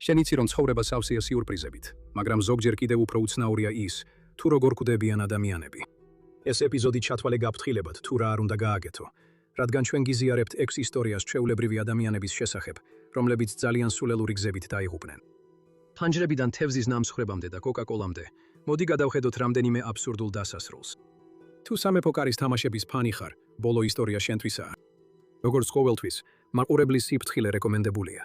შენიცი რომ ცხოვრება სავსეა სიურპრიზებით, მაგრამ ზოგჯერ კიდევ უფრო უცნაურია ის, თუ როგორ კვდებიან ადამიანები. ეს ეპიზოდი ჩათვალე გაფრთხილებად, თუ რა არ უნდა გააკეთო, რადგან ჩვენ გიზიარებთ 6 ისტორიას ჩვეულებრივი ადამიანების შესახებ, რომლებიც ძალიან სულელური გზებით დაიღუპნენ. ფანჯრებიდან თევზის ნამსხვრებამდე და კოკა-კოლამდე, მოდი გადავხედოთ რამდენიმე აბსურდულ დასასრულს. თუ სამეფო კარის თამაშების ფანი ხარ, ბოლო ისტორია შენთვისაა. როგორც ყოველთვის, მაყურებლის სიფრთხილე რეკომენდებულია.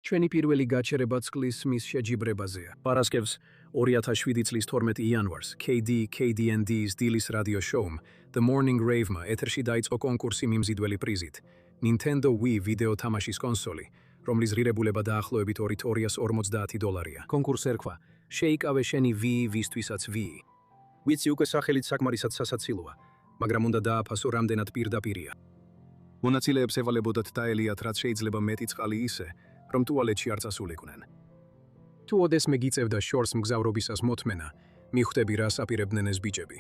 ჩვენი პირველი გაჩერება წყლის მის შეჯიბრებაზეა. პარასკევს 2007 წლის 12 იანვარს KD&D's დილის რადიო შოუმ The Morning Rave-მა ეთერში დაიწყო კონკურსი მიმზიდველი პრიზით Nintendo Wii ვიდეო თამაშის კონსოლი, რომლის ღირებულება დაახლოებით $250. კონკურსს ერქვა შეიკავე შენი Wii ვისთვისაც Wii. ვიცი უკვე სახელით საკმარისად სასაცილოა, მაგრამ უნდა დააფასო რამდენად პირდაპირია. მონაწილეებს ევალებოდათ დაელიათ რაც შეიძლება მეტი წყალი ისე, რომ ტუალეტში არ წასულიყვნენ. თუ ოდესმე გიწევდა შორს მგზავრობისას მოთმენა, მიხვდები რას აპირებდნენ ეს ბიჭები.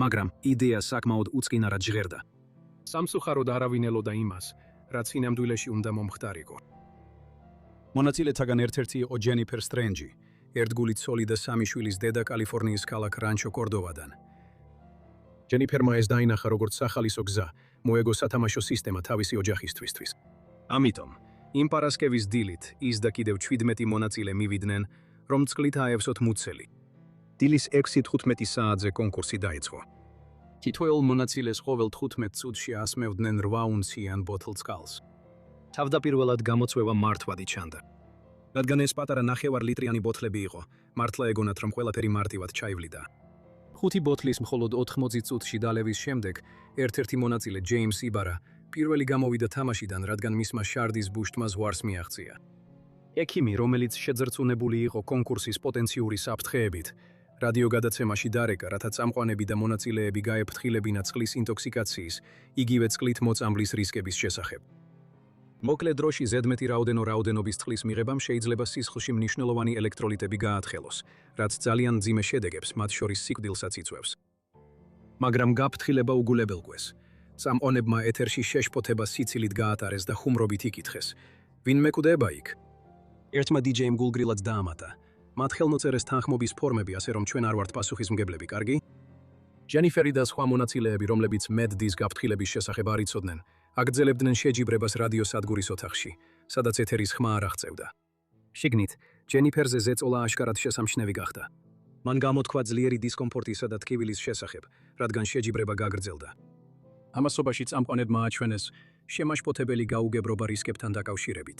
მაგრამ იდეა საკმაოდ უწყინარად ჟღერდა. სამსუხაროდ არავინ ელოდა იმას, რაც სინამდვილეში უნდა მომხდარიყო. მონაწილეთაგან ერთ-ერთი იყო ჯენიფერ სტრენჯი, ერთგული ცოლი და 3 შვილის დედა კალიფორნიის ქალაქ რანჩო კორდოვადან. ჯენიფერმა ეს დაინახა როგორც სახალისო გზა, მოეგო სათამაშო სისტემა თავისი ოჯახისთვისთვის. ამიტომ იმ პარასკევის დილით ის და კიდევ 17 მონაწილე მივიდნენ, რომ წყლით აევსოთ მუცელი. დილის 6:15 საათზე კონკურსი დაიწყო. თითოეულ მონაწილეს ყოველ 15 წუთში ასმევდნენ 8 უნციან ბოთლ წყალს. თავდაპირველად გამოწვევა მართვადი ჩანდა. რადგან ეს პატარა 9 ლიტრიანი ბოთლები იყო, მართლა ეგონათ რომ ყველაფერი მარტივად ჩაივლიდა. 5 ბოთლის მხოლოდ 80 წუთში დალევის შემდეგ ერთ-ერთი მონაწილე ჯეიმს იბარა პირველი გამოვიდა თამაშიდან, რადგან მისმა შარდის ბუშტმა ზღვარს მიაღწია. ექიმი, რომელიც შეძრწუნებული იყო კონკურსის პოტენციური საფრთხეებით, რადიო გადაცემაში დარეკა, რათა წამყვანები და მონაწილეები გაეფრთხილებინა წყლის ინტოქსიკაციის, იგივე წყლით მოწამვლის რისკების შესახებ. მოკლე დროში ზედმეტი რაოდენობის წყლის მიღებამ შეიძლება სისხლში მნიშვნელოვანი ელექტროლიტები გაათხელოს, რაც ძალიან მძიმე შედეგებს, მათ შორის სიკვდილსაც იწვევს. მაგრამ გაფრთხილება უგულებელგვეს. წამყვანებმა ეთერში შეშფოთება სიცილით გაატარეს და ხუმრობით იკითხეს. ვინ მეკვდება იქ? ერთმა დიჯეიმ გულგრილად დაამატა. მათ ხელმოწერეს თანხმობის ფორმები, ასე რომ ჩვენ არ ვართ პასუხისმგებლები, კარგი? ჯენიფერი და სხვა მონაწილეები, რომლებიც მედდის გაფრთხილების შესახებ არ იცოდნენ, აგრძელებდნენ შეჯიბრებას რადიო სადგურის ოთახში, სადაც ეთერის ხმა არ აღწევდა. შიგნით, ჯენიფერზე ზეწოლა აშკარად შესამჩნევი გახდა. მან გამოთქვა ძლიერი დისკომფორტისა და ტკივილის შესახებ, რადგან შეჯიბრება გაგრძელდა. ამასობაში წამყვანებმა აჩვენეს შემაშფოთებელი გაუგებრობა რისკებთან დაკავშირებით.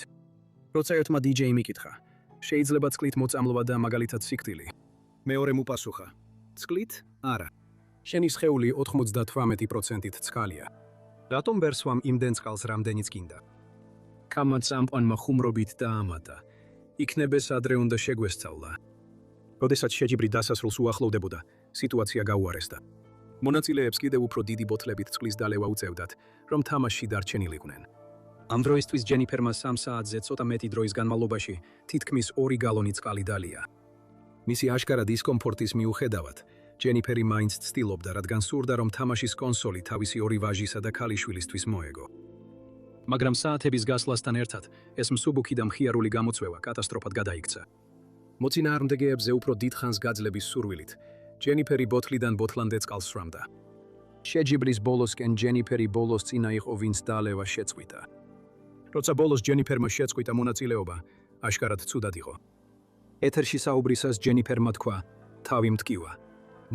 როცა ერთმა დიჯეიმ იკითხა, შეიძლება წყლით მოწამლვა და მაგალითად სიკვდილი. მეორემ უპასუხა, წყლით? არა. შენი სხეული 98%-ით წყალია. რატომ ვერ სვამ იმდენ წყალს, რამდენიც გინდა? კამა წამყვანმა ხუმრობით დაამატა. იქნებეს ადრე უნდა შეგვესწავლა. როდესაც შეჯიბრი დასასრულს უახლოვდებოდა, სიტუაცია გაუარესდა. მონაწილეებს კიდევ უფრო დიდი ბოთლებით წყლის დალევა უწევდათ, რომ თამაშში დარჩენილიყვნენ. ამ დროისთვის ჯენიფერმა 3 საათზე ცოტა მეტი დროის განმავლობაში თითქმის 2 გალონი წყალი დალია. მისი აშკარა დისკომფორტის მიუხედავად, ჯენიფერი მაინც ცდილობდა, რადგან სურდა, რომ თამაშის კონსოლი თავისი 2 ვაჟისა და ქალიშვილისთვის მოეგო. მაგრამ საათების გასვლასთან ერთად, ეს მსუბუქი და მხიარული გამოწვევა კატასტროფად გადაიქცა. მოწინააღმდეგეებზე უფრო დიდხანს გაძლების სურვილით, ჯენიფერი ბოთლიდან ბოთლამდე წყალს სვამდა. შეჯიბრის ბოლოსკენ ჯენიფერი ბოლოს წინა იყო, ვინც დალევა შეწყვიტა. როცა ბოლოს ჯენიფერმა შეწყვიტა მონაწილეობა, აშკარად ცუდად იყო. ეთერში საუბრისას ჯენიფერმა თქვა, თავი მტკივა.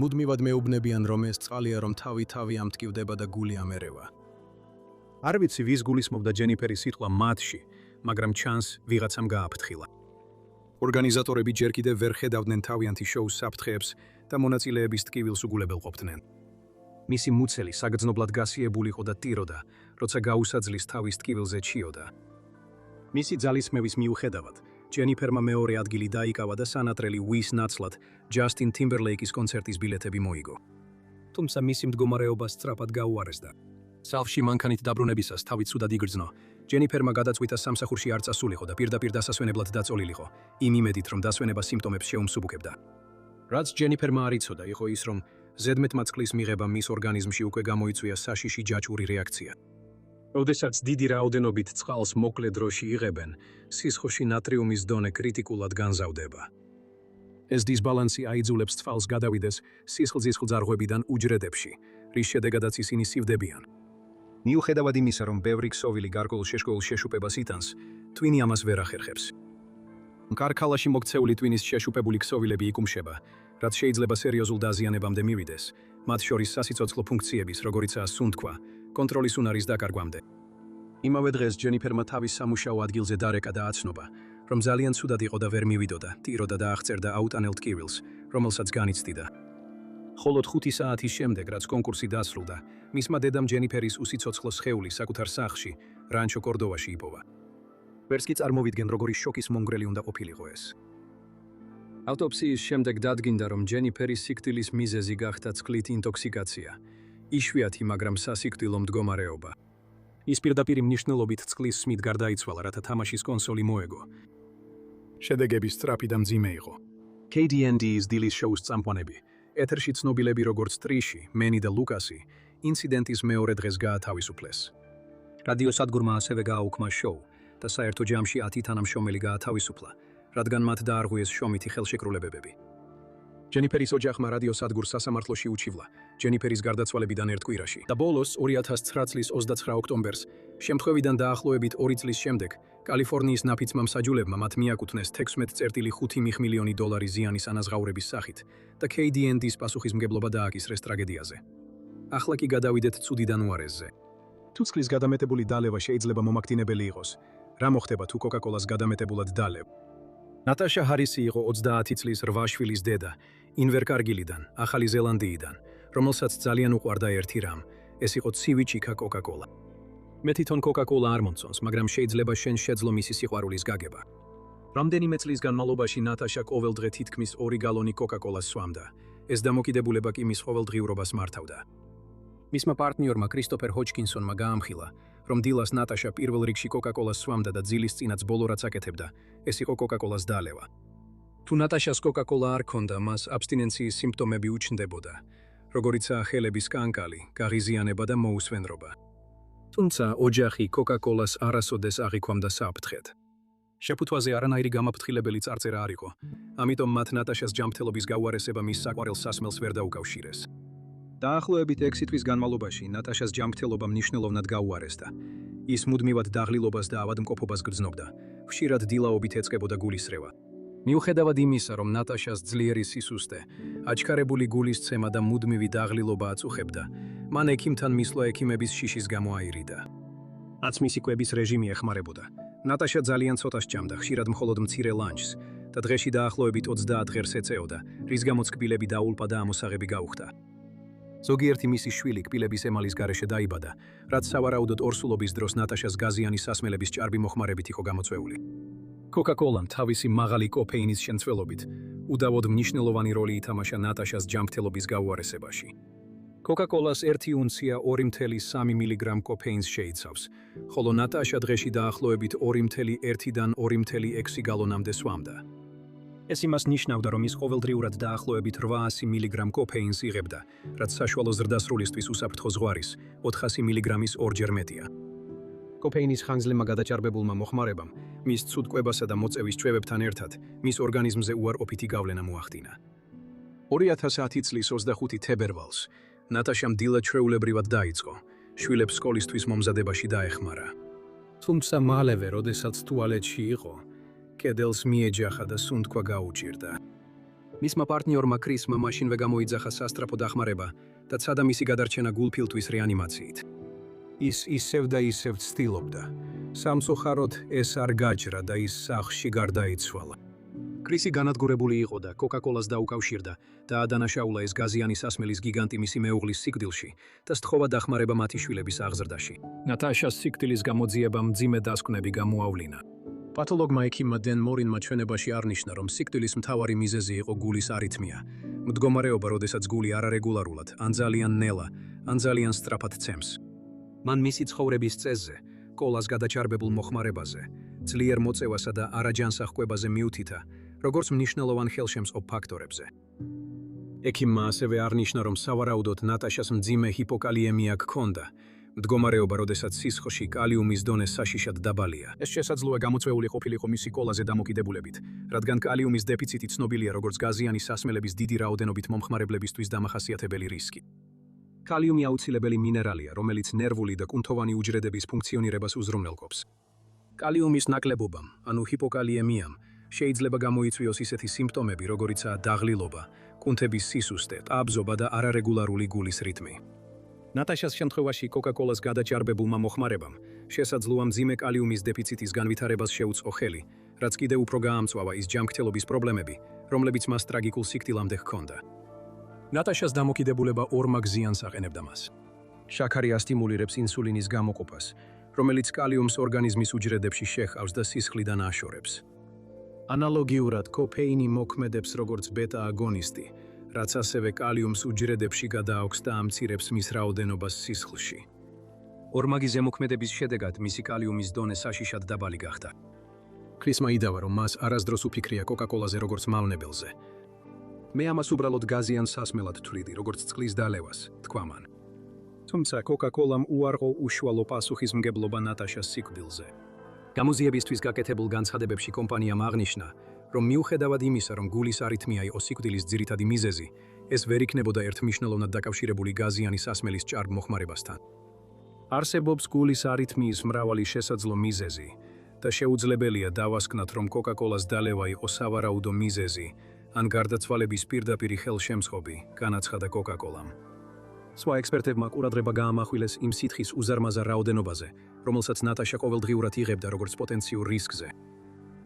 მუდმივად მეუბნებიან, რომ ეს წყალია, რომ თავი ამტკივდება და გული ამერევა. არ ვიცი, ვის გულისმობდა ჯენიფერის სიტყვა მათში, მაგრამ ჩანს ვიღაცამ გააფრთხილა. ორგანიზატორები ჯერ კიდევ ვერ ხედავდნენ თავიანთი შოუს საფრთხეებს და მონაწილეების ტკივილს უგულებელყოფდნენ. მისი მუცელი საგრძნობლად გასიებული იყო და ტიროდა, როცა გაუსაძლის თავის ტკივილზე ჩიოდა. მისი ძალისხმევის მიუხედავად, ჯენიფერმა მეორე ადგილი დაიკავა და სანატრელი Wii-ს ნაცვლად ჯასტინ ტიმბერლეიკის კონცერტის ბილეთები მოიგო. თუმცა მისი მდგომარეობა სწრაფად გაუარესდა. სალფში მანქანით დაბრუნებისას თავი ცუდად იგრძნო. ჯენიფერმა გადაწყვიტა სამსახურში არ წასულიყო და პირდაპირ დასასვენებლად დაწოლილიყო, იმ იმედით, რომ დასვენება სიმპტომებს შეუმსუბუქებდა. რაც ჯენიფერმა არ იცოდა, იყო ის, რომ ზედმეტმა წყლის მიღება მის ორგანიზმში უკვე გამოიწვია საშიში ჯაჭვური რეაქცია. როდესაც დიდი რაოდენობით წყალს მოკლე დროში იღებენ, სისხლში ნატრიუმის დონე კრიტიკულად განზავდება. ეს დისბალანსი აიძულებს თვალს გადავიდეს სისხლძის ღვთარღვებიდან უჯრედებში, რის შედეგადაც ისინი სივდებიან. მიუხედავად იმისა, რომ ბევრი ქსოვილი გარკვეულ შეშკოულ შეშუპებას იტანს, ტვინი ამას ვერ ახერხებს. კარქალაში მოქცეული ტვინის შეშუპებული ქსოვილები იკუმშება, რაც შეიძლება სერიოზულ დაზიანებამდე მივიდეს, მათ შორის სასიცოცხლო ფუნქციების, როგორიცაა სუნთქვა, კონტროლის უნარის დაკარგვამდე. იმავე დღეს ჯენიფერმა თავის სამუშაო ადგილზე დარეკა და აცნობა, რომ ძალიან ცუდად იყო და ვერ მივიდოდა, ტიროდა და აღწერდა აუტანელ ტკივილს, რომელსაც განიცდიდა. ხოლო 5 საათის შემდეგ, რაც კონკურსი დასრულდა, მისმა დედამ ჯენიფერის უსიცოცხლო სხეული საკუთარ სახლში, რანჩო კორდოვაში იპოვა. ვერც კი წარმოვიდგენ, როგორი შოკის მონგრელი უნდა ყოფილიყო ეს. ავტოპსიის შემდეგ დადგინდა, რომ ჯენიფერის სიკვდილის მიზეზი გახდა წყლით ინტოქსიკაცია, იშვიათი, მაგრამ სასიკვდილო მდგომარეობა. ის პირდაპირ მნიშვნელობით წყლის სმით გარდაიცვალა, რათა თამაშის კონსოლი მოეგო. შედეგები სწრაფი და მძიმე იყო. KDND-ის დილის შოუს წამყვანები, ეთერში ცნობილები როგორც ტრიში, მენი და ლუკასი, ინციდენტის მეორე დღეს გაათავისუფლეს. რადიოსადგურმა ასევე გააუქმა შოუ და საერთო ჯამში 10 თანამშრომელი გაათავისუფლა, რადგან მათ დაარღვიეს შრომითი ხელშეკრულებებები. ჯენიფერის ოჯახმა რადიოსადგურს სასამართლოში უჩივლა ჯენიფერის გარდაცვალებიდან ერთ კვირაში და ბოლოს 2009 წლის 29 ოქტომბერს, შემთხვევიდან დაახლოებით 2 წლის შემდეგ, კალიფორნიის ნაფიცმა მსაჯულებმა მათ მიაკუთვნეს 16.5 მილიონი დოლარი ზიანის ანაზღაურების სახით და KDND-ის პასუხისმგებლობა დააკისრეს ტრაგედიაზე. ახლა კი გადავიდეთ ცუდიდან უარესზე. თუ წყლის გადამეტებული დალევა შეიძლება მომაკვდინებელი იყოს, რა მოხდება თუ კოკა-კოლას გადამეტებულად დალევ? ნატაშა ჰარისი იყო 30 წლის 8 შვილის დედა, ინვერკარგილიდან, ახალი ზელანდიიდან, რომელსაც ძალიან უყვარდა ერთი რამ, ეს იყო ცივი ჩიქა კოკა-კოლა. მე თვითონ კოკა-კოლა არ მომწონს, მაგრამ შეიძლება შენ შეძლო მისი სიყვარულის გაგება. რამდენიმე წლის განმავლობაში ნატაშა ყოველდღე თითქმის 2 გალონი კოკა-კოლას სვამდა. ეს დამოკიდებულება კი მის ყოველდღიურობას მართავდა. მისმა პარტნიორმა კრისტოფერ ჰოჩკინსონმა გაამხილა, რომ დილას ნატაშა პირველ რიგში კოკა-კოლას სვამდა და ძილის წინაც ბოლო რაც აკეთებდა, ეს იყო კოკა-კოლას დალევა. თუ ნატაშას კოკა-კოლა არ ქონდა, მას აბსტინენციის სიმპტომები უჩნდებოდა, როგორიცაა ხელების კანკალი, გაღიზიანება და მოუსვენრობა. თუმცა ოჯახი კოკა-კოლას არასოდეს აღიქვამდა საფრთხედ. შეფუთვაზე არანაირი გამაფრთხილებელი წარწერა არ იყო, ამიტომ მათ ნატაშას ჯანმრთელობის გაუარესება მის საყვარელ სასმელს ვერ დაუკავშირეს. დაახლოებით 6 თვის განმავლობაში ნატაშას ჯანმრთელობა მნიშვნელოვნად გაუარესდა. ის მუდმივად დაღლილობას და ავადმყოფობას გრძნობდა, ხშირად დილაობით ეწყებოდა გულისრევა. მიუხედავად იმისა, რომ ნატაშას ძლიერი სისუსტე, აჩქარებული გულისცემა და მუდმივი დაღლილობა აწუხებდა, მან ექიმთან მისვლა ექიმების შიშის გამო აირიდა. რაც მისი კვების რეჟიმი ეხმარებოდა. ნატაშა ძალიან ცოტა სჭამდა, ხშირად მხოლოდ მცირე ლანჩს და დღეში დაახლოებით 30 ღერს ეწეოდა, რის გამოც კბილები დაულპა და ამოსაღები გაუხდა. ზოგიერთი მისი შვილი კბილების ემალის გარეშე დაიბადა, რაც სავარაუდოდ ორსულობის დროს ნატაშას გაზიანი სასმელების ჭარბი მოხმარებით იყო გამოწვეული. კოკა-კოლამ თავისი მაღალი კოფეინის შემცველობით უდავოდ მნიშვნელოვანი როლი ითამაშა ნატაშას ჯანმრთელობის გაუარესებაში. კოკა-კოლას 1 უნცია 2.3 მგ კოფეინს შეიცავს, ხოლო ნატაშა დღეში დაახლოებით 2.1-დან 2.6 გალონამდე სვამდა. ეს იმას ნიშნავდა, რომ ის ყოველდღიურად დაახლოებით 800 მგ კოფეინს იღებდა, რაც საშუალო ზრდასრულისთვის უსაფრთხო ზღვარის 400 მგ-ის ორჯერ მეტია. კოფეინის ხანგრძლივმა გადაჭარბებულმა მოხმარებამ, მის ცუდ კვებასა და მოწევის ჩვევებთან ერთად, მის ორგანიზმზე უარყოფითი გავლენა მოახდინა. 2010 წლის 25 თებერვალს ნატაშამ დილა ჩვეულებრივად დაიწყო, შვილებს სკოლისთვის მომზადებაში დაეხმარა. თუმცა მალევე, როდესაც ტუალეტში იყო, კედელს მიეჯახა და სუნთქვა გაუჭირდა. მისმა პარტნიორმა კრისმა მაშინვე გამოიძახა სასტრაფო დახმარება და ცადა მისი გადარჩენა გულფილტვის რეანიმაციით. ის ისევ და ისევ ცდილობდა. სამწუხაროდ ეს არ გაჯრა და ის სახლში გარდაიცვალა. კრისი განადგურებული იყო და კოკა-კოლას დაუკავშირდა და ადანაშაულა ეს გაზიანი სასმელის გიგანტი მისი მეუღლის სიკვდილში და სთხოვა დახმარება მათი შვილების აღზრდაში. ნატაშას სიკვდილის გამოძიებამ მძიმე დასკვნები გამოავლინა. პათოლოგმა ექიმმა დენ მორინმა ჩვენებაში არნიშნა, რომ სიკვდილის მთავარი მიზეზი იყო გულის არითმია, მდგომარეობა, როდესაც გული არარეგულარულად, ან ძალიან ნელა, ან ძალიან სწრაფად ცემს. მან მისი ცხოვრების წესზე, კოლას გადაჭარბებულ მოხმარებაზე, ძლიერ მოწევასა და არაჯანსაღ კვებაზე მიუთითა, როგორც მნიშვნელოვან ხელშემწყობ ფაქტორებზე. ექიმმა ასევე არნიშნა, რომ სავარაუდოდ ნატაშას მძიმე ჰიპოკალიემია ჰქონდა, მდგომარეობა, როდესაც სისხლში კალიუმის დონე საშიშად დაბალია. ეს შესაძლოა გამოწვეული ყოფილიყო მისი კოლაზე დამოკიდებულებით, რადგან კალიუმის დეფიციტი ცნობილია როგორც გაზიანი სასმელების დიდი რაოდენობით მომხმარებლებისთვის დამახასიათებელი რისკი. კალიუმი აუცილებელი მინერალია, რომელიც ნერვული და კუნთოვანი უჯრედების ფუნქციონირებას უზრუნველყოფს. კალიუმის ნაკლებობამ, ანუ ჰიპოკალიემიამ, შეიძლება გამოიწვიოს ისეთი სიმპტომები, როგორიცაა დაღლილობა, კუნთების სისუსტე, ტაბზობა და არარეგულარული გულის რიტმი. ნატაშას შემთხვევაში კოკა-კოლას გადაჭარბებულმა მოხმარებამ შესაძლოა მძიმე კალიუმის დეფიციტის განვითარებას შეუწყო ხელი, რაც კიდევ უფრო გაამწვავა ის ჯანმრთელობის პრობლემები, რომლებიც მას ტრაგიკულ სიკვდილამდე ჰქონდა. ნატაშას დამოკიდებულება ორ მაგზიანს აყენებდა მას. შაქარი ასტიმულირებს ინსულინის გამოყოფას, რომელიც კალიუმს ორგანიზმის უჯრედებში შეჰყავს და სისხლიდან აშორებს. ანალოგიურად, კოფეინი მოქმედებს როგორც ბეტა-აგონისტი, რაც ასევე კალიუმს უჯრედებში გადააქვს და ამცირებს მის რაოდენობას სისხლში. ორმაგი ზემოქმედების შედეგად მისი კალიუმის დონე საშიშად დაბალი გახდა. ქრისმა იდავა, რომ მას არასდროს უფიქრია კოკა-კოლაზე როგორც მავნებელზე. მე ამას უბრალოდ გაზიან სასმელად თვლიდი, როგორც წყლის დალევას, თქვა მან. თუმცა კოკა-კოლამ უარყო უშუალო პასუხისმგებლობა ნატაშას სიკვდილზე. გამოძიებისთვის გაკეთებულ განცხადებებში კომპანიამ აღნიშნა, რომ მიუხედავად იმისა, რომ გულის არითმია იყო სიკვდილის ძირითადი მიზეზი, ეს ვერ იქნებოდა ერთმნიშვნელოვნად დაკავშირებული გაზიანი სასმელის ჭარბ მოხმარებასთან. არსებობს გულის არითმიის მრავალი შესაძლო მიზეზი და შეუძლებელია დავასკვნათ, რომ კოკა-კოლას დალევა იყო სავარაუდო მიზეზი, ან გარდაცვალების პირდაპირი ხელშემწყობი, განაცხადა კოკა-კოლამ. სხვა ექსპერტებმა ყურადღება გაამახვილეს იმ სითხის უზარმაზარ რაოდენობაზე, რომელსაც ნატაშა ყოველდღიურად იღებდა როგორც პოტენციურ რისკზე.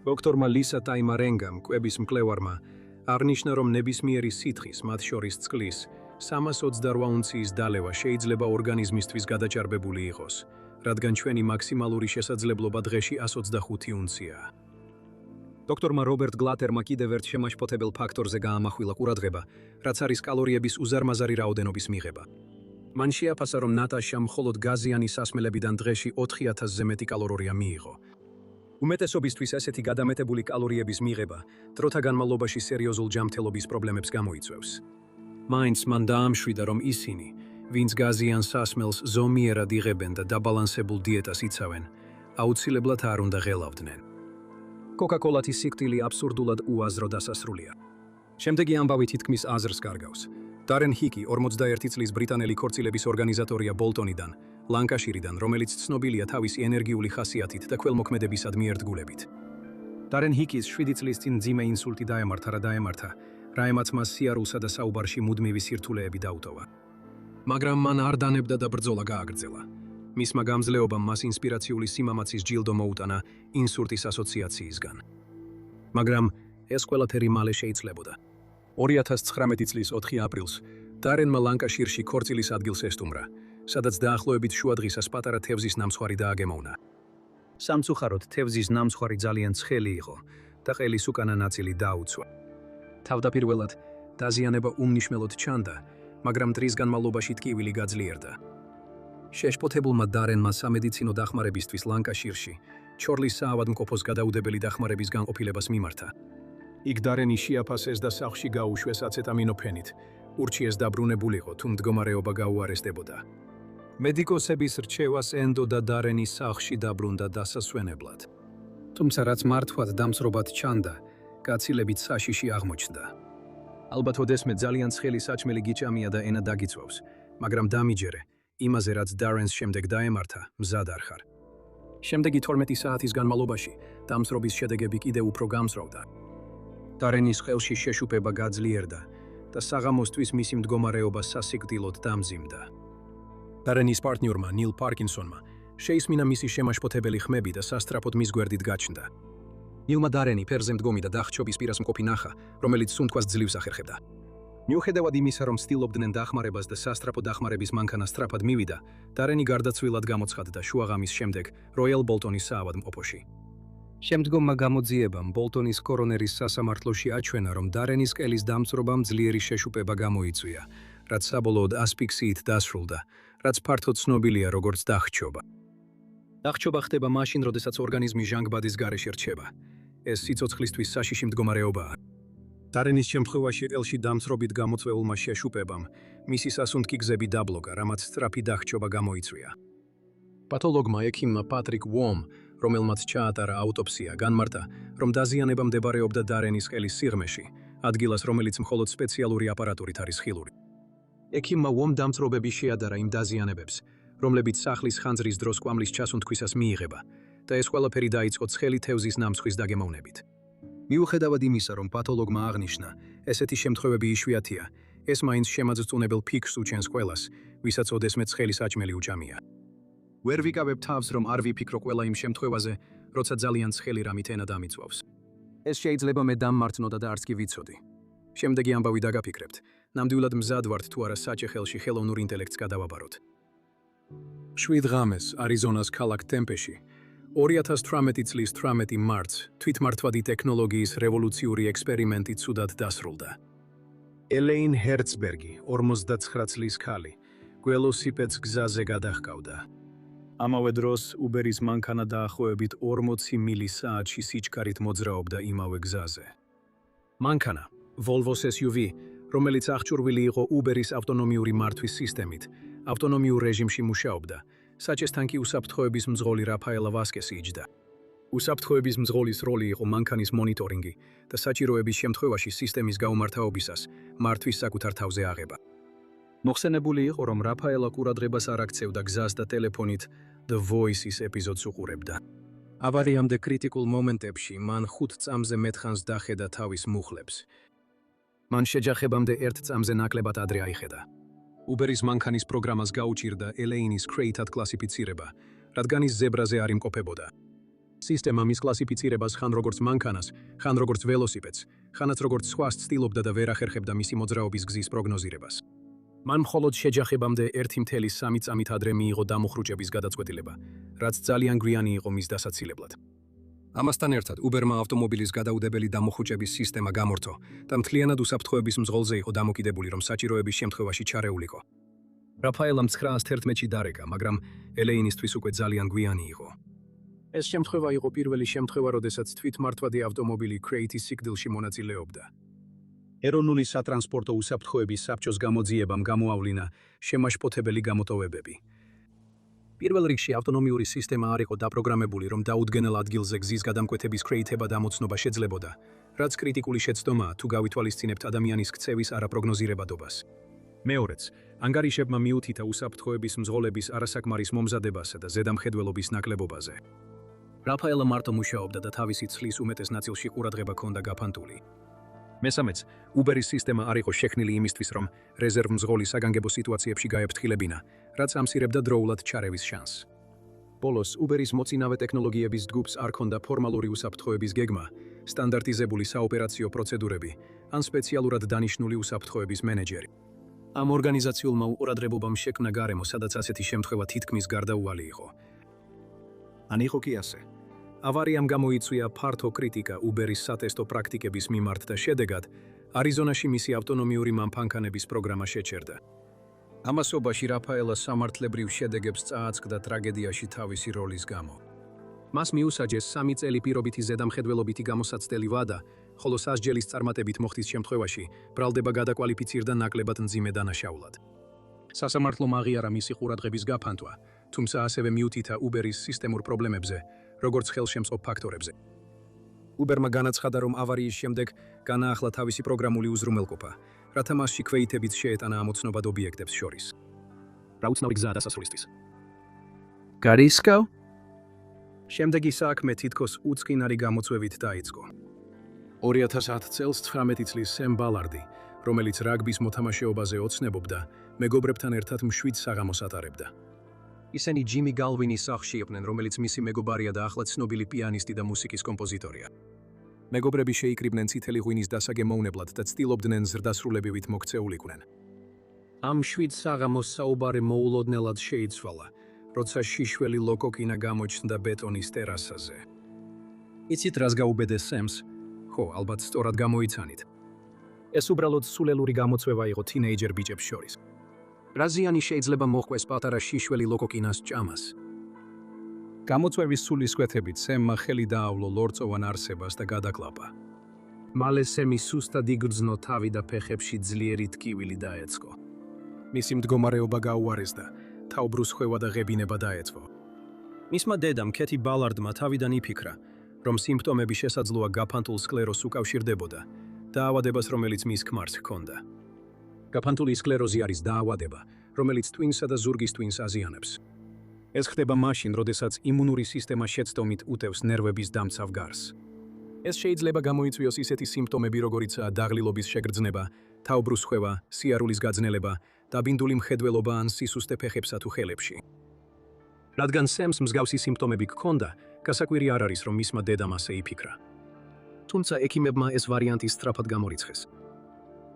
დოქტორმა ლისა ტაიმარენგამ, კვების მკვლევარმა, აღნიშნა, რომ ნებისმიერი სითხის, მათ შორის წყლის, 328 უნციის დალევა შეიძლება ორგანიზმისთვის გადაჭარბებული იყოს, რადგან ჩვენი მაქსიმალური შესაძლებლობა დღეში 125 უნციაა. დოქტორმა რობერტ გლატერმა კიდევ ერთ შემაშფოთებელ ფაქტორზე გაამახვილა ყურადღება, რაც არის კალორიების უზარმაზარი რაოდენობის მიღება. მან შეაფასა, რომ ნატაშამ მხოლოდ გაზიანი სასმელებიდან დღეში 4000-ზე მეტი კალორია მიიღო. უმეტესობისთვის ესეთი გადამეტებული კალორიების მიღება დროთა განმავლობაში სერიოზულ ჯანმრთელობის პრობლემებს გამოიწვევს. მაინც მან დაამშვიდა, რომ ისინი, ვინც გაზიან სასმელს ზომიერად იღებენ და დაბალანსებულ დიეტას იცავენ, აუცილებლად არ უნდა ღელავდნენ. კოკა-კოლათის სიკვდილი აბსურდულად უაზრო დასასრულია. შემდეგი ამბავი თითქმის აზრს გარგავს. დარენ ჰიკი, 41 წლის ბრიტანელი ქორწილების ორგანიზატორია ბოლტონიდან, ლანკაშირიდან, რომელიც ცნობილია თავისი ენერგიული ხასიათით და ქველმოქმედებისადმი ერთგულებით. დარენ ჰიკის 7 წლის წინ მძიმე ინსულტი დაემართა, რაიმაც მას სიარულსა და საუბარში მუდმივი სირთულეები დაუტოვა. მაგრამ მან არ დანებდა და ბრძოლა გააგრძელა. მისმა გამძლეობამ მას ინსპირაციული სიმამაცის ჯილდო მოუტანა ინსულტის ასოციაციისგან. მაგრამ ეს ყველაფერი მალე შეიცვლებოდა. 2019 წლის 4 აპრილს დარენმა ლანკაშირში ქორწილის ადგილს ესტუმრა, სადაც დაახლოებით შუადღისას პატარა თევზის ნამსხვარი დააგემოვნა. სამწუხაროდ თევზის ნამსხვარი ძალიან ცხელი იყო და ყელის უკანა ნაწილი დაუცვა. თავდაპირველად დაზიანება უმნიშვნელოდ ჩანდა, მაგრამ დღის განმავლობაში ტკივილი გაძლიერდა. შეშფოთებულმა დარენმა სამედიცინო დახმარებისთვის ლანკაშირში ჩორლის საავადმყოფოს გადაუდებელი დახმარების განყოფილებას მიმართა. იქ დარენი შეაფასეს და სახლში გაუშვეს აცეტამინოფენით, ურჩიეს დაბრუნებულიყო, თუ მდგომარეობა გაუარესდებოდა. მედიკოსების რჩევას ენდოდა დარენი სახლში დაბრუნდა დასასვენებლად. თუმცა რაც მართვად დამსრობად ჩანდა, გაცილებით საშიში აღმოჩნდა. ალბათ ოდესმე ძალიან ცხელი საჭმელი გიჭამია და ენა დაგიწვევს, მაგრამ დამიჯერე, იმაზე რაც დარენს შემდეგ დაემართა, მზად არ ხარ. შემდეგი 12 საათის განმავლობაში დამსრობის შედეგები კიდევ უფრო გამსროვდა. დარენის ხელში შეშუპება გაძლიერდა და საღამოსთვის მისი მდგომარეობა სასიკვდილოდ დამძიმდა. დარენის პარტნიორმა ნილ პარკინსონმა შეისმინა მისი შემაშფოთებელი ხმები და სასტრაფოდ მის გვერდით გაჩნდა. ნილმა დარენი ფერზე მდგომი და დახჩობის პირას მყოფი ნახა, რომელიც სუნთქვას ძლივს ახერხებდა. მიუხედავად იმისა, რომ ცდილობდნენ დახმარებას და სასტრაფო დახმარების მანქანა სწრაფად მივიდა, დარენი გარდაცვლილად გამოცხადდა შუაღამის შემდეგ როიალ ბოლტონის საავადმყოფოში. შემდგომმა გამოძიებამ ბოლტონის კორონერის სასამართლოში აჩვენა, რომ დარენის ყელის დამწრობამ ძლიერი შეშუპება გამოიწვია, რაც საბოლოოდ ასფიქსიით დასრულდა, რაც ფართოდ ცნობილია როგორც დახჩობა. დახჩობა ხდება მაშინ, როდესაც ორგანიზმი ჟანგბადის გარეშე რჩება. ეს სიცოცხლისთვის საშიში მდგომარეობაა. დარენის შემთხვევაში ყელში დამწრობით გამოწვეულმა შეშუპებამ მისი სასუნთქი გზები დაბლოკა, რამაც სწრაფი დახჩობა გამოიწვია. პათოლოგმა ექიმმა პატრიკ უომ, რომელმაც ჩაატარა აუტოპსია, განმარტა, რომ დაზიანება მდებარეობდა დარენის ყელის სიღრმეში, ადგილას, რომელიც მხოლოდ სპეციალური აპარატურით არის ხილული. ექიმმა უომ დამწრობები შეადარა იმ დაზიანებებს, რომლებიც სახლის ხანძრის დროს კვამლის ჩასუნთქვისას მიიღება და ეს ყველაფერი დაიწყო ცხელი თევზის ნამსხვის დაგემოვნებით. მიუხედავად იმისა, რომ პათოლოგმა აღნიშნა, ესეთი შემთხვევები იშვიათია, ეს მაინც შემაძწუნებელ ფიქრს უჩენს ყველას, ვისაც ოდესმე ცხელი საჭმელი უჭამია. ვერ ვიკავებ თავს, რომ არ ვიფიქრო ყველა იმ შემთხვევაზე, როცა ძალიან ცხელი რამით ენა დამიწვავს. ეს შეიძლება მე დამმართნოდა და არც კი ვიცოდი. შემდეგი ამბავი დაგაფიქრებთ, ნამდვილად მზად ვართ თუ არა საჭეხელში ხელოვნურ ინტელექტს გადავაბაროთ. 7 ღამეს არიზონას ქალაქ ტემპეში 2018 წლის 18 მარტს თვითმართვადი ტექნოლოგიის რევოლუციური ექსპერიმენტი ცუდად დასრულდა. ელეინ ჰერცბერგი, 49 წლის ქალი, ველოსიპედს გზაზე გადაჰყავდა. ამავე დროს უბერის მანქანა დაახლოებით 40 მილი საათში სიჩქარით მოძრაობდა იმავე გზაზე. მანქანა, Volvo's SUV, რომელიც აღჭურვილი იყო უბერის ავტონომიური მართვის სისტემით, ავტონომიურ რეჟიმში მუშაობდა, საჭესთან კი უსაფრთხოების მძღოლი რაფაელა ვასკესი იჯდა. უსაფრთხოების მძღოლის როლი იყო მანქანის მონიტორინგი და საჭიროების შემთხვევაში სისტემის გაუმართავობისას მართვის საკუთარ თავზე აღება. მოხსენებული იყო, რომ რაფაელა ყურადღებას არ აქცევდა გზას და ტელეფონით The Voice-ის ეპიზოდს უყურებდა. ავარიამდე კრიტიკულ მომენტებში მან 5 წამზე მეტხანს დახედა თავის მუხლებს. მან შეჯახებამდე 1 წამზე ნაკლებად ადრე აიხედა. უბერის მანქანის პროგრამას გაუჭირდა ელეინის კრეითად კლასიფიცირება, რადგან ის ზებრაზე არ იმყოფებოდა. სისტემა მის კლასიფიცირებას ხან როგორც მანქანას, ხან როგორც ველოსიპედს, ხანაც როგორც სხვას ცდილობდა და ვერ ახერხებდა მისი მოძრაობის გზის პროგნოზირებას. მან მხოლოდ შეჯახებამდე 1.3 წამით ადრე მიიღო დამუხრუჭების გადაწყვეტილება, რაც ძალიან გვიანი იყო მის დასაცილებლად. ამასთან ერთად, უბერმა ავტომობილის გადაუდებელი დამუხრუჭების სისტემა გამორთო და მთლიანად უსაფრთხოების მძღოლზე იყო დამოკიდებული, რომ საჭიროების შემთხვევაში ჩარეულიყო. რაფაელამ 911-ში დარეკა, მაგრამ ელეინისთვის უკვე ძალიან გვიანი იყო. ეს შემთხვევა იყო პირველი შემთხვევა, როდესაც თვითმართვადი ავტომობილი კრეითის სიკვდილში მონაწილეობდა. ეროვნული სატრანსპორტო უსაფრთხოების საბჭოს გამოძიებამ გამოავლინა შემაშფოთებელი გამოტოვებები. პირველ რიგში ავტონომიური სისტემა არ იყო დაპროგრამებული, რომ დაუდგენელ ადგილზე გზის გადამკვეთების კრეითება დამოცნობა შეძლებოდა, რაც კრიტიკული შეცდომაა თუ გავითვალისწინებთ ადამიანის ქცევის არაპროგნოზირებადობას. მეორეც, ანგარიშებმა მიუთითა უსაფრთხოების მძღოლების არასაკმარის მომზადებასა და ზედამხედველობის ნაკლებობაზე. რაფაელა მარტო მუშაობდა და თავისი ცლის უმეტეს ნაწილში ყურადღება ჰქონდა გაფანტული. მესამეც, უბერის სისტემა არ იყო შექმნილი იმისთვის, რომ რეზერვ მძღოლი საგანგებო სიტუაციებში გაეფრთხილებინა, რაც ამსირებდა დროულად ჩარევის შანსს. ბოლოს, უბერის მოწინავე ტექნოლოგიების ჯგუფს არ ჰქონდა ფორმალური უსაფრთხოების გეგმა, სტანდარტიზებული საოპერაციო პროცედურები, ან სპეციალურად დანიშნული უსაფრთხოების მენეჯერი. ამ ორგანიზაციულმა უყურადღებობამ შექმნა გარემო, სადაც ასეთი შემთხვევა თითქმის გარდაუვალი იყო. ან იყო კი ასე. ავარიამ გამოიწვია ფართო კრიტიკა უბერის სატესტო პრაქტიკების მიმართ და შედეგად, არიზონაში მისი ავტონომიური მანქანების პროგრამა შეჩერდა. ამასობაში რაფაელა სამართლებრივ შედეგებს წააწყდა ტრაგედიაში თავისი როლის გამო. მას მიუსაჯეს 3 წელი პირობითი ზედამხედველობითი გამოსაცდელი ვადა, ხოლო სასჯელის წარმატებით მოხდის შემთხვევაში, ბრალდება გადაკვალიფიცირდა ნაკლებად მძიმე დანაშაულად. სასამართლომ აღიარა მისი ყურადღების გაფანტვა, თუმცა ასევე მიუთითა უბერის სისტემურ პრობლემებზე, როგორც ხელშემწყობ ფაქტორებზე. უბერმა განაცხადა, რომ ავარიის შემდეგ განაახლა თავისი პროგრამული უზრუნველყოფა, რათა მასში ქვეითებიც შეეტანა ამოცნობად ობიექტებს შორის. რა უცნაური გზაა დასასრულისთვის. გარისკავ? შემდეგი საქმე თითქოს უწყინარი გამოწვევით დაიწყო. 2010 წელს 19 წლის სემ ბალარდი, რომელიც რაგბის მოთამაშეობაზე ოცნებობდა, მეგობრებთან ერთად მშვიდ საღამოს ატარებდა. ისინი ჯიმი გალვინის სახლში იყვნენ, რომელიც მისი მეგობარია და ახლა ცნობილი პიანისტი და მუსიკის კომპოზიტორია. მეგობრები შეიკრიბნენ წითელი ღვინის დასაგემოვნებლად და ცდილობდნენ ზრდასრულებივით მოქცეულიყვნენ. ამ მშვიდ საღამოს საუბარი მოულოდნელად შეიცვალა, როცა შიშველი ლოკოკინა გამოჩნდა ბეტონის ტერასაზე. იცით რას გაუბედეს სემს? ხო, ალბათ სწორად გამოიცანით. ეს უბრალოდ სულელური გამოწვევა იყო თინეიჯერ ბიჭებს შორის. რა ზიანი შეიძლება მოჰყვეს პატარა შიშველი ლოკოკინას ჭამას? გამოწვევის სულისკვეთებით სემმა ხელი დაავლო ლორწოვან არსებას და გადაკლაპა. მალე სემი სუსტად იგრძნო თავი და ფეხებში ძლიერი ტკივილი დაეწყო. მისი მდგომარეობა გაუარესდა, თაუბრუსხვევა და ღებინება დაეწყო. მისმა დედამ კეთი ბალარდმა თავიდან იფიქრა, რომ სიმპტომები შესაძლოა გაფანტულ სკლეროზს უკავშირდებოდა, დაავადებას, რომელიც მის ქმარს ჰქონდა. გაფანტული სკლეროზი არის დაავადება, რომელიც ტვინსა და ზურგის ტვინს აზიანებს. ეს ხდება მაშინ, როდესაც იმუნური სისტემა შეცდომით უტევს ნერვების დამცავ გარს. ეს შეიძლება გამოიწვიოს ისეთი სიმპტომები, როგორიცაა დაღლილობის შეგრძნება, თაუბრუს ხვევა, სიარულის გაძნელება, დაბინდული მხედველობა ან სისუსტე ფეხებსა თუ ხელებში. რადგან სემს მსგავსი სიმპტომები ჰქონდა, გასაკვირი არ არის, რომ მისმა დედამ ასე იფიქრა. თუმცა ექიმებმა ეს ვარიანტი სწრაფად გამორიცხეს.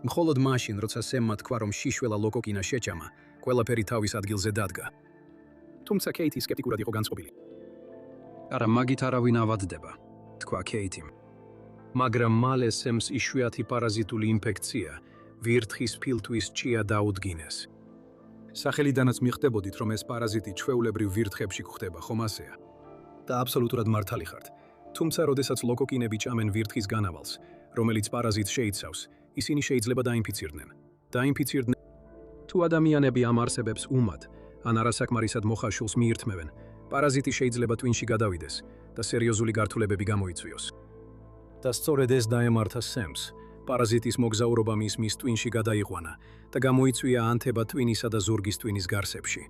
მხოლოდ მაშინ, როცა სემმა თქვა, რომ შიშველა ლოკოკინა შეჭამა, ყველაფერი თავის ადგილზე დადგა. თუმცა კეითი სკეპტიკურად იყო განწყობილი. არა, მაგით არავინ ავადდება, თქვა კეითიმ. მაგრამ მალე სემს იშვიათი პარაზიტული ინფექცია, ვირთხის ფილტვის ჭია დაუდგინეს. სახელიდანაც მიხდებოდით, რომ ეს პარაზიტი ჩვეულებრივ ვირთხებში გვხდება, ხომ ასეა? და აბსოლუტურად მართალი ხართ. თუმცა, როდესაც ლოკოკინები ჭამენ ვირთხის განავალს, რომელიც პარაზიტს შეიცავს, ისინი შეიძლება დაინფიცირდნენ. თუ ადამიანები ამ არსებებს უმად, ან არასაკმარისად მოხარშულს მიირთმევენ, პარაზიტი შეიძლება ტვინში გადავიდეს და სერიოზული გართულებები გამოიწვიოს. და სწორედ ეს დაემართა სემს. პარაზიტის მოგზაურობა მის ტვინში გადაიყვანა და გამოიწვია ანთება ტვინისა და ზურგის ტვინის გარსებში.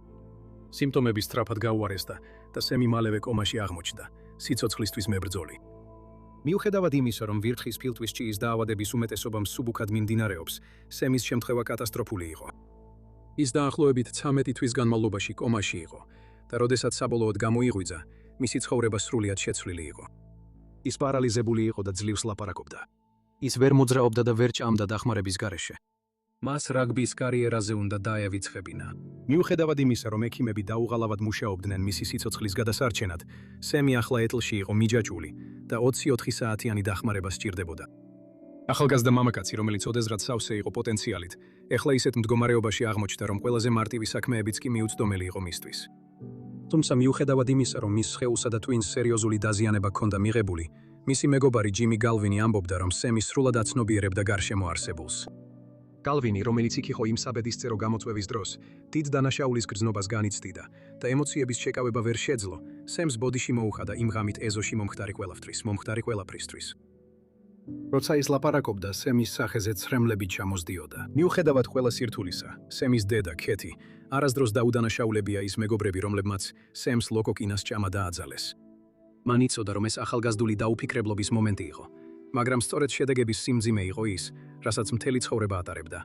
სიმპტომები სწრაფად გაუარესდა და სემი მალევე კომაში აღმოჩნდა, სიცოცხლისთვის მებრძოლი. მიუხედავად იმისა, რომ ვირთხის ფილტვის ჭიის დაავადების უმეტესობა მსუბუქად მიმდინარეობს, სემის შემთხვევა კატასტროფული იყო. ის დაახლოებით 13 თვის განმავლობაში კომაში იყო და როდესაც საბოლოოდ გამოიღვიძა, მისი ცხოვრება სრულიად შეცვლილი იყო. ის პარალიზებული იყო და ძლივს ლაპარაკობდა. ის ვერ მოძრაობდა და ვერ ჭამდა დახმარების გარეშე. მას რაგბის კარიერაზე უნდა დაევიწყებინა. მიუხედავად იმისა, რომ ექიმები დაუღალავად მუშაობდნენ მისი სიცოცხლის გადასარჩენად, სემი ახლა ეტლში იყო მიჯაჭვული და 24 საათიანი დახმარება სჭირდებოდა. ახალგაზრდა მამაკაცი, რომელიც ოდესღაც სავსე იყო პოტენციალით, ეხლა ისეთ მდგომარეობაში აღმოჩნდა, რომ ყველაზე მარტივი საქმეებიც კი მიუწვდომელი იყო მისთვის. თუმცა მიუხედავად იმისა, რომ მის სხეულსა და ტვინს სერიოზული დაზიანება ჰქონდა მიღებული, მისი მეგობარი ჯიმი გალვინი ამბობდა, რომ სემი სრულად აცნობიერებდა გარშემო არსებულს. გალვინი, რომელიც იქ იყო იმ საბედისწერო გამოწვევის დროს, დიდ დანაშაულის გრძნობას განიცდიდა და ემოციების შეკავება ვერ შეძლო, სემს ბოდიში მოუხადა იმ ღამით ეზოში მომხდარი ყველაფრისთვის. როცა ის ლაპარაკობდა, სემის სახეზე ცრემლები ჩამოსდიოდა. მიუხედავად ყველა სირთულისა, სემის დედა, კეთი, არასდროს დაუდანაშაულებია ის მეგობრები, რომლებმაც სემს ლოკოკინას ჭამა დააძალეს. მან იცოდა, რომ ეს ახალგაზრდული დაუფიქრებლობის მომენტი იყო, მაგრამ სწორედ შედეგების სიმძიმე იყო ის, რასაც მთელი ცხოვრება ატარებდა.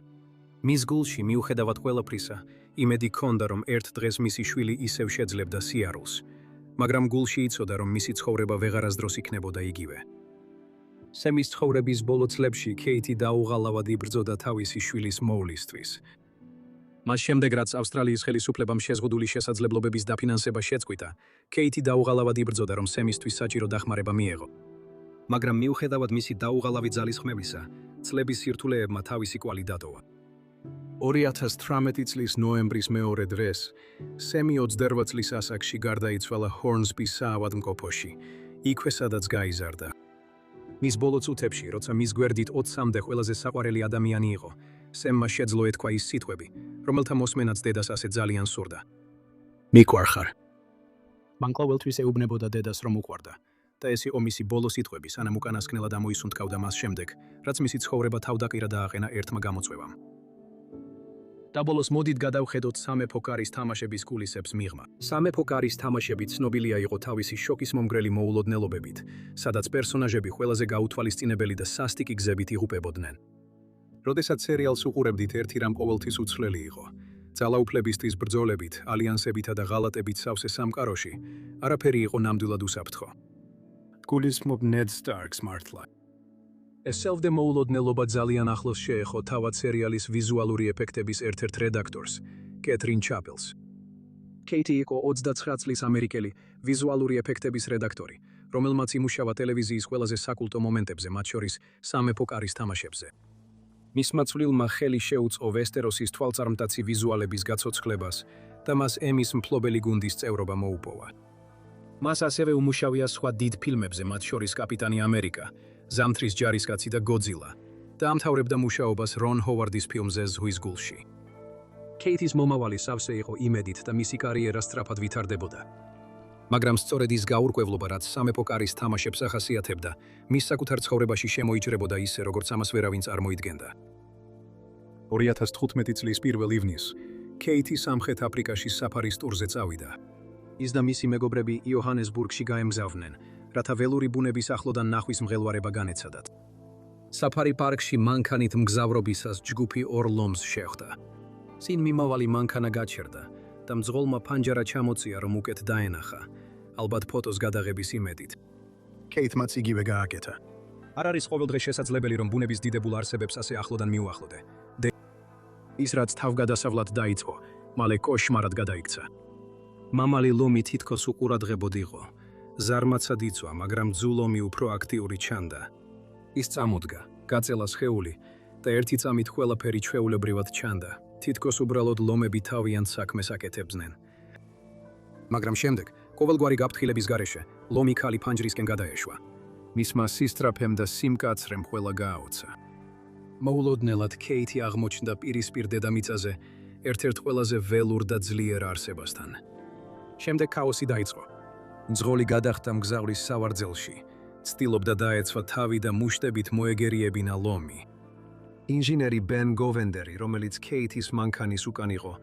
მის გულში, მიუხედავად ყველაფრისა, იმედი ჰქონდა, რომ ერთ დღეს მისი შვილი ისევ შეძლებდა სიარულს, მაგრამ გულში იცოდა, რომ მისი ცხოვრება ვეღარასდროს იქნებოდა იგივე. სემის ცხოვრების ბოლო წლებში კეითი დაუღალავად იბრძოდა თავისი შვილის მოვლისთვის. მას შემდეგ, რაც ავსტრალიის ხელისუფლებამ შეზღუდული შესაძლებლობების დაფინანსება შეწყვიტა, კეითი დაუღალავად იბრძოდა, რომ სემისთვის საჭირო დახმარება მიეღო. მაგრამ მიუხედავად მისი დაუღალავი ძალისხმევისა, წლების სირთულეებმა თავისი კვალი დატოვა. 2018 წლის ნოემბრის მეორე დღეს, სემი 28 წლის ასაკში გარდაიცვალა ჰორნსბის საავადმყოფოში, იქვე სადაც გაიზარდა. მის ბოლო წუთებში, როცა მის გვერდით 20-მდე ყველაზე საყვარელი ადამიანი იყო, სემმა შეძლო ეთქვა ის სიტყვები, რომელთა მოსმენაც დედას ასე ძალიან სურდა. მიყვარხარ. მან ყოველთვის ეუბნებოდა დედას, რომ უყვარდა. და ეს იყო მისი ბოლო სიტყვები, სანამ უკანასკნელად ამოისუნთქავდა მას შემდეგ, რაც მისი ცხოვრება თავდაყირა დააყენა ერთმა გამოწვევამ. დაბოლოს მოდით გადავხედოთ სამეფო კარის თამაშების კულისებს მიღმა. სამეფო კარის თამაშები ცნობილია იყო თავისი შოკის მომგრელი მოულოდნელობებით, სადაც პერსონაჟები ყველაზე გაუთვალისწინებელი და სასტიკი გზებით იღუპებოდნენ. როდესაც სერიალს უყურებდით, ერთი რამ ყოველთვის უცვლელი იყო. ძალაუფლებისთვის ბრძოლებით, ალიანსებითა და ღალატებით სავსე სამყაროში, არაფერი იყო ნამდვილად უსაფრთხო. გულისხმობ ნედ სტარკს მართლა. ეს სელფდემოულოდნელობა ძალიან ახლოს შეეხო თავად სერიალის ვიზუალური ეფექტების ერთ-ერთ რედაქტორს, კეთრინ ჩაპელს. კეითი იყო 29 წლის ამერიკელი ვიზუალური ეფექტების რედაქტორი, რომელმაც იმუშავა ტელევიზიის ყველაზე საკულტო მომენტებზე, მათ შორის სამეფო კარის თამაშებზე. მისმა ცვლილმა ხელი შეუწყო ვესტეროსის თვალწარმტაცი ვიზუალების გაცოცხლებას და მას ემის მფლობელი გუნდის წევრობა მოუპოვა. მას ასევე უმუშავია სხვა დიდ ფილმებზე, მათ შორის კაპიტანი ამერიკა, ზამთრის ჯარისკაცი და გოძილა, და ამთავრებდა მუშაობას რონ ჰოვარდის ფილმზე ზღვის გულში. კეითის მომავალი სავსე იყო იმედით და მისი კარიერა სწრაფად ვითარდებოდა. მაგრამ სწორედ ის გაურკვევლობა, რაც სამეფო კარის თამაშებს ახასიათებდა, მის საკუთარ ცხოვრებაში შემოიჭრებოდა ისე, როგორც ამას ვერავინ წარმოიდგენდა. 2015 წლის 1 ივნისს კეითი სამხრეთ აფრიკაში საფარის ტურზე წავიდა. ის და მისი მეგობრები იოჰანესბურგში გაემგზავრნენ, რათა ველური ბუნების ახლოდან ნახვის მღელვარება განეცადათ. საფარი პარკში მანქანით მგზავრობისას ჯგუფი 2 ლომს შეხვდა. წინ მიმავალი მანქანა გაჩერდა და მძღოლმა ფანჯარა ჩამოწია, რომ უკეთ დაენახა, ალბათ ფოტოს გადაღების იმედით. კეითმაც იგივე გააკეთა. არ არის ყოველდღე შესაძლებელი, რომ ბუნების დიდებულ არსებებს ასე ახლოდან მიუახლოვდე. ის რაც თავგადასავლად დაიწყო, მალე კოშმარად გადაიქცა. მამალი ლომი თითქოს უყურადღებოდიყო. ზარმაცად იწვა, მაგრამ ძულომი უფრო აქტიური ჩანდა. ის წამოდგა, გაწელა სხეული და ერთი წამით ყველაფერი ჩვეულებრივად ჩანდა. თითქოს უბრალოდ ლომები თავიანთ საქმეს აკეთებდნენ. მაგრამ შემდეგ, ყოველგვარი გაფრთხილების გარეშე, ლომი ქალი ფანჯრისკენ გადაეშვა. მისმა სისტრაფემ და სიმკაცრემ ყველა გააოცა. მოულოდნელად კეითი აღმოჩნდა პირისპირ დედამიწაზე ერთ-ერთ ყველაზე ველურ და ძლიერ არსებასთან. შემდეგ ქაოსი დაიწყო. მძღოლი გადახდა მგზავრის სავარძელში, ცდილობდა დაეცვა თავი და მუშტებით მოეგერიებინა ლომი. ინჟინერი ბენ გოვენდერი, რომელიც კეითის მანქანის უკან იყო,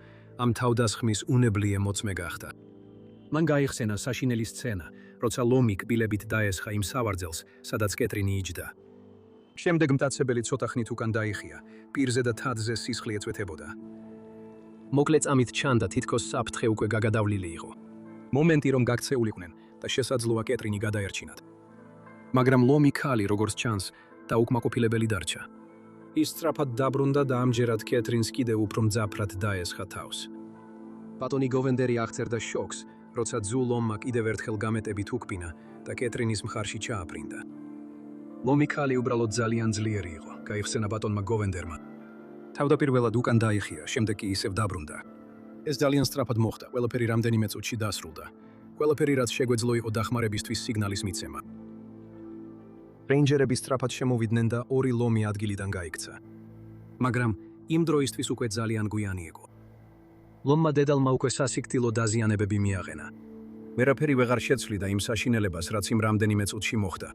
ამ თავდასხმის უნებლიე მოწმე გახდა. მან გაიხსენა საშინელი სცენა, როცა ლომი კბილებით დაესხა იმ სავარძელს, სადაც კეტრინი იჯდა. შემდეგ მტაცებელი ცოტა ხნით უკან დაიხია, პირზე და თადზე სისხლი ეწვეთებოდა. მოკლე წამით ჩანდა, თითქოს საფრთხე უკვე გაგადავლილი იყო. მომენტი, რომ გაქცეულიყვნენ და შესაძლოა კეტრინი გადაერჩინათ. მაგრამ ლომი ქალი, როგორც ჩანს, დაუკმაყოფილებელი დარჩა. ის სწრაფად დაბრუნდა და ამჯერად კეტრინს კიდევ უფრო მძაფრად დაესხა თავს. ბატონი გოვენდერი აღწერდა შოკს, როცა ძუ ლომმა კიდევ ერთხელ გამეტებით უკბინა და კეტრინის მხარში ჩააფრინდა. ლომი ქალი უბრალოდ ძალიან ძლიერი იყო, გაიხსენა ბატონმა გოვენდერმა. თავდაპირველად უკან დაიხია, შემდეგ კი ისევ დაბრუნდა. ეს ძალიან სწრაფად მოხდა, ყველაფერი რამდენიმე წუთში დასრულდა. ყველაფერი, რაც შეგვეძლო იყო დახმარებისთვის სიგნალის მიცემა. რეინჯერები სწრაფად შემოვიდნენ და 2 ლომი ადგილიდან გაიქცა. მაგრამ იმ დროისთვის უკვე ძალიან გვიანი იყო. ლომმა დედალმა უკვე სასიკვდილო დაზიანებები მიაყენა. ვერაფერი ვეღარ შეცვლიდა იმ საშინელებას, რაც იმ რამდენიმე წუთში მოხდა.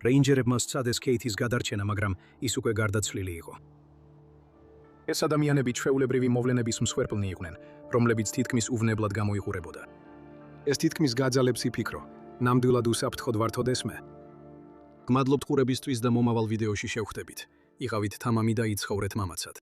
რეინჯერებმა სცადეს კეითის გადარჩენა, მაგრამ ის უკვე გარდაცვლილი იყო. ეს ადამიანები ჩვეულებრივი მოვლენების მსხვერპლნი იყვნენ, რომლებიც თითქმის უვნებლად გამოიყურებოდა. ეს თითქმის გაძალებს იფიქრო, ნამდვილად უსაფრთხოდ ვართოდ ესმე. გმადლობთ ყურებისთვის და მომავალ ვიდეოში შევხვდებით. იყავით თამამი და იცხოვრეთ მამაცად.